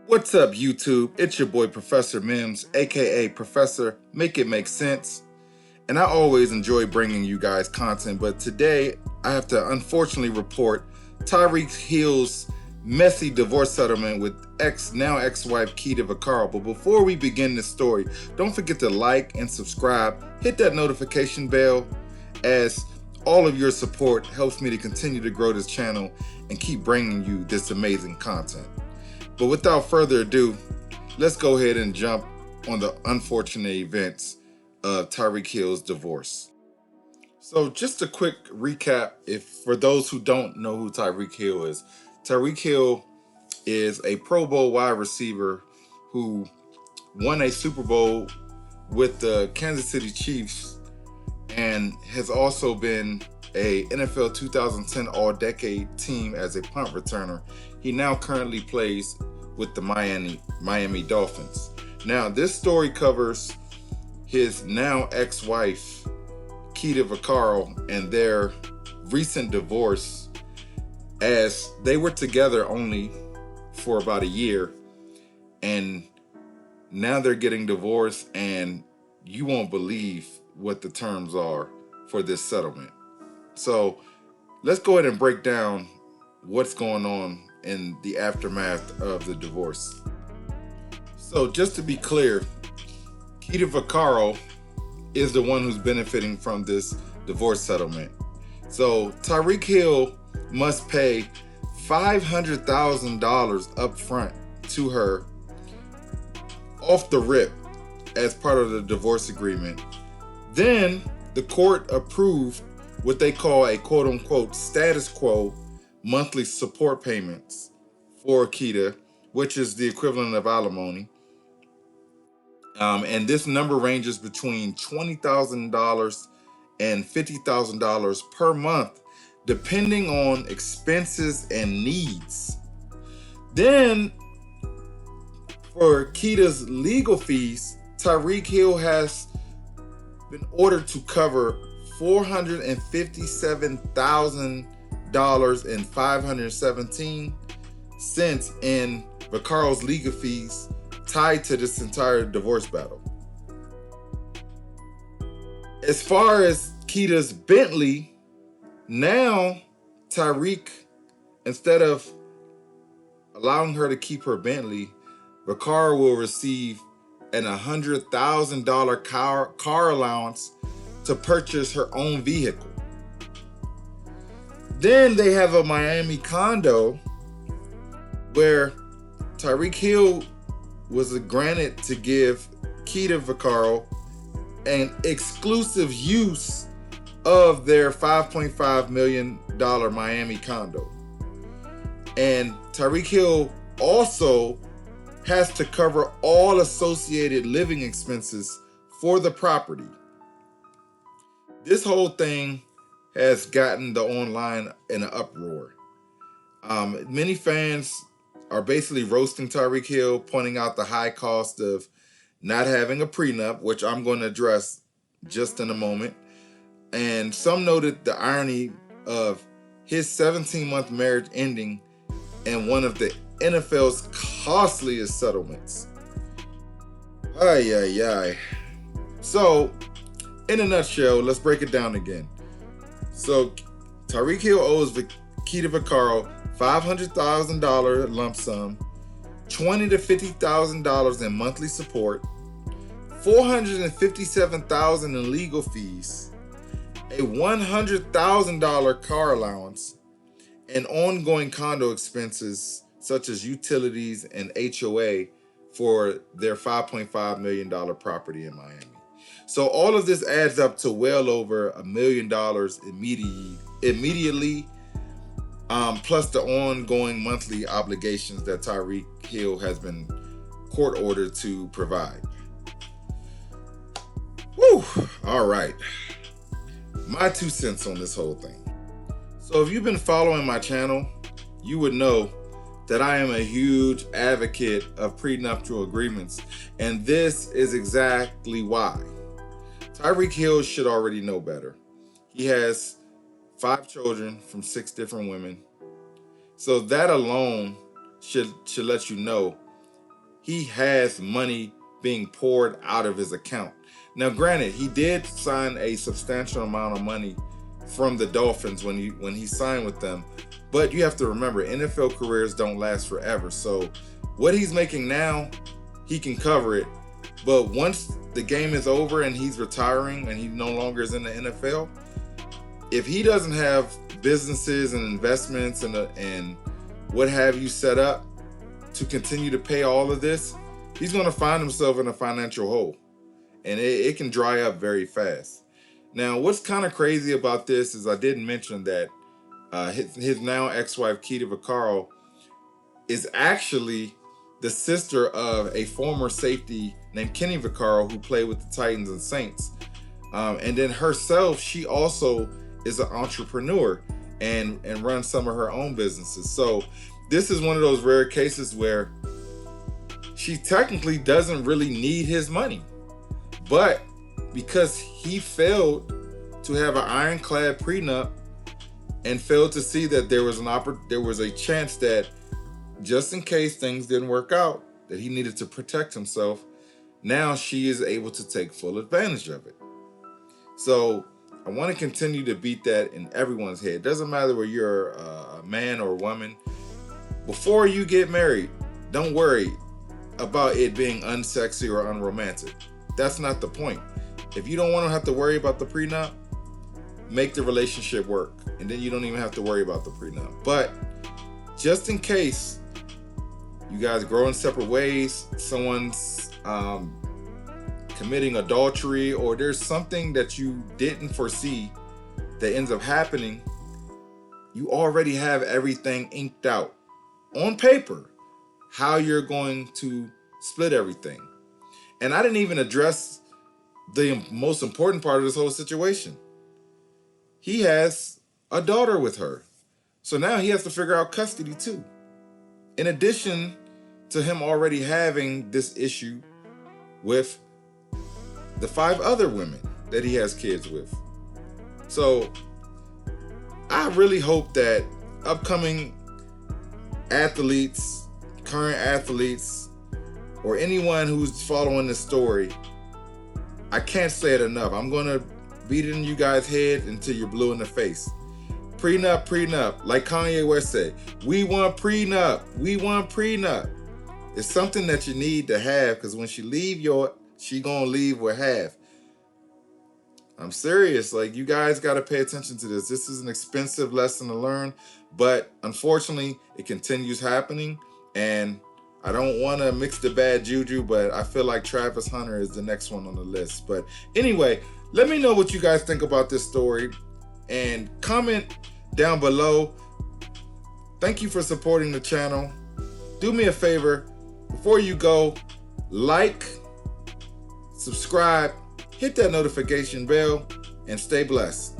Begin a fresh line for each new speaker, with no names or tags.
What's up, YouTube? It's your boy, Professor Mims, aka Professor Make It Make Sense. And I always enjoy bringing you guys content, but today I have to unfortunately report Tyreek Hill's messy divorce settlement with now ex-wife Keeta Vaccaro. But before we begin this story, don't forget to like and subscribe, hit that notification bell, as all of your support helps me to continue to grow this channel and keep bringing you this amazing content. But without further ado, let's go ahead and jump on the unfortunate events of Tyreek Hill's divorce. So just a quick recap, if for those who don't know who Tyreek Hill is. Tyreek Hill is a Pro Bowl wide receiver who won a Super Bowl with the Kansas City Chiefs and has also been a NFL 2010 All-Decade team as a punt returner. He now currently plays with the Miami Dolphins. Now, this story covers his now ex-wife, Keeta Vaccaro, and their recent divorce, as they were together only for about a year, and now they're getting divorced, and you won't believe what the terms are for this settlement. So let's go ahead and break down what's going on in the aftermath of the divorce. So just to be clear, Keeta Vaccaro is the one who's benefiting from this divorce settlement. So Tyreek Hill must pay $500,000 up front to her off the rip as part of the divorce agreement. Then the court approved what they call a quote-unquote status quo monthly support payments for Keeta, which is the equivalent of alimony. And this number ranges between $20,000 and $50,000 per month, depending on expenses and needs. Then, for Keeta's legal fees, Tyreek Hill has been ordered to cover $457,000 and 517 cents in Vaccaro's legal fees tied to this entire divorce battle. As far as Keeta's Bentley, now Tyreek, instead of allowing her to keep her Bentley, Vaccaro will receive an $100,000 car allowance to purchase her own vehicle. Then they have a Miami condo where Tyreek Hill was granted to give Keeta Vaccaro an exclusive use of their $5.5 million Miami condo. And Tyreek Hill also has to cover all associated living expenses for the property. This whole thing has gotten the online in an uproar. Many fans are basically roasting Tyreek Hill, pointing out the high cost of not having a prenup, which I'm going to address just in a moment. And some noted the irony of his 17-month marriage ending in one of the NFL's costliest settlements. Ay, ay, ay. So, in a nutshell, let's break it down again. So, Tyreek Hill owes Keeta Vaccaro $500,000 lump sum, $20,000 to $50,000 in monthly support, $457,000 in legal fees, a $100,000 car allowance, and ongoing condo expenses such as utilities and HOA for their $5.5 million property in Miami. So all of this adds up to well over $1 million immediately, plus the ongoing monthly obligations that Tyreek Hill has been court ordered to provide. Whew, all right. My 2 cents on this whole thing. So if you've been following my channel, you would know that I am a huge advocate of prenuptial agreements, and this is exactly why. Tyreek Hill should already know better. He has 5 children from 6 different women. So that alone should let you know he has money being poured out of his account. Now, granted, he did sign a substantial amount of money from the Dolphins when he signed with them, but you have to remember, NFL careers don't last forever. So what he's making now, he can cover it. But once the game is over and he's retiring and he no longer is in the NFL, if he doesn't have businesses and investments and what have you set up to continue to pay all of this, he's going to find himself in a financial hole, and it can dry up very fast. Now, what's kind of crazy about this is I didn't mention that his now ex-wife, Keeta Vaccaro, is actually the sister of a former safety named Keeta Vaccaro who played with the Titans and Saints. And then herself, she also is an entrepreneur and runs some of her own businesses. So this is one of those rare cases where she technically doesn't really need his money. But because he failed to have an ironclad prenup and failed to see that there was a chance that just in case things didn't work out, that he needed to protect himself, now she is able to take full advantage of it. So I want to continue to beat that in everyone's head. It doesn't matter whether you're a man or a woman. Before you get married, don't worry about it being unsexy or unromantic. That's not the point. If you don't want to have to worry about the prenup, make the relationship work, and then you don't even have to worry about the prenup. But just in case you guys grow in separate ways, someone's committing adultery, or there's something that you didn't foresee that ends up happening, you already have everything inked out on paper, how you're going to split everything. And I didn't even address the most important part of this whole situation. He has a daughter with her. So now he has to figure out custody too. In addition to him already having this issue with the 5 other women that he has kids with. So I really hope that upcoming athletes, current athletes, or anyone who's following this story, I can't say it enough. I'm going to beat it in you guys' head until you're blue in the face. Prenup, prenup. Like Kanye West said, we want prenup. We want prenup. It's something that you need to have, because when she gonna leave with half. I'm serious. Like, you guys got to pay attention to this. This is an expensive lesson to learn, but unfortunately, it continues happening. And I don't want to mix the bad juju, but I feel like Travis Hunter is the next one on the list. But anyway, let me know what you guys think about this story and comment down below. Thank you for supporting the channel. Do me a favor, before you go, like, subscribe, hit that notification bell, and stay blessed.